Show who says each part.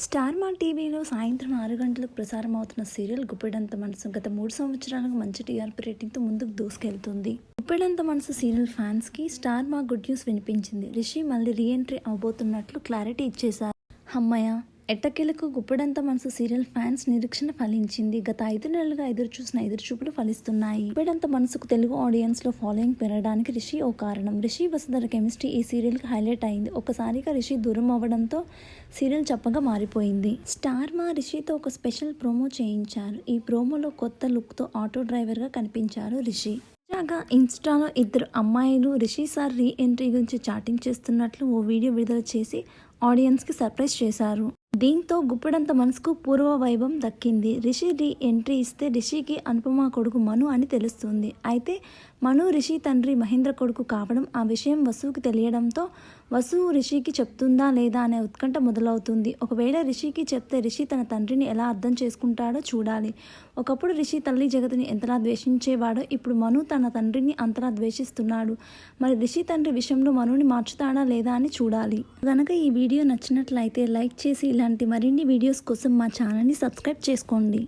Speaker 1: Star మా టీవీలో సాయంత్రం 6 గంటలకు ప్రసారం అవుతున్న సీరియల్ గుప్పెడంత మనసు గత 3 సంవత్సరాలుగా మంచి టీఆర్పీ రేటింగ్తో ముందుకు దూసుకెళ్తుంది. గుప్పెడంత మనసు సీరియల్ ఫ్యాన్స్కి స్టార్ మా గుడ్ న్యూస్ వినిపించింది. రిషి మళ్ళీ రీఎంట్రీ అవబోతున్నట్లు క్లారిటీ ఇచ్చేశారు. అమ్మయ్య, ఎట్టకేలకు గుప్పెడంత మనసు సీరియల్ ఫ్యాన్స్ నిరీక్షణ ఫలించింది. గత 5 నెలలుగా ఎదురుచూసిన ఎదురుచూపులు ఫలిస్తున్నాయి. గుప్పెడంత మనసుకు తెలుగు ఆడియన్స్ లో ఫాలోయింగ్ పెరగడానికి రిషి ఓ కారణం. రిషి వసుధర కెమిస్ట్రీ ఈ సీరియల్ కి హైలైట్ అయింది. ఒక్కసారిగా రిషి దూరం అవ్వడంతో సీరియల్ చప్పగా మారిపోయింది. స్టార్ మా రిషితో ఒక స్పెషల్ ప్రోమో చేయించారు. ఈ ప్రోమోలో కొత్త లుక్ తో ఆటో డ్రైవర్ గా కనిపించారు రిషి. తాజాగా ఇన్స్టాలో 2 అమ్మాయిలు రిషి సార్ రీ ఎంట్రీ గురించి చాటింగ్ చేస్తున్నట్లు ఓ వీడియో విడుదల చేసి ఆడియన్స్కి సర్ప్రైజ్ చేశారు. దీంతో గుప్పెడంత మనసుకు పూర్వ వైభవం దక్కింది. రిషి రీ ఎంట్రీ ఇస్తే రిషికి అనుపమ కొడుకు మను అని తెలుస్తుంది. అయితే మను రిషి తండ్రి మహేంద్ర కొడుకు కావడం, ఆ విషయం వసుకి తెలియడంతో వసు రిషికి చెప్తుందా లేదా అనే ఉత్కంఠ మొదలవుతుంది. ఒకవేళ రిషికి చెప్తే రిషి తన తండ్రిని ఎలా అర్థం చేసుకుంటాడో చూడాలి. ఒకప్పుడు రిషి తల్లి జగతిని ఎంతలా ద్వేషించేవాడో ఇప్పుడు మను తన తండ్రిని అంతలా ద్వేషిస్తున్నాడు. మరి రిషి తండ్రి విషయంలో మనుని మార్చుతాడా లేదా అని చూడాలి. కనుక ఈ వీడియో నచ్చినట్లయితే లైక్ చేసి ఇలాంటి మరిన్ని వీడియోస్ కోసం మా ఛానల్ని సబ్స్క్రైబ్ చేసుకోండి.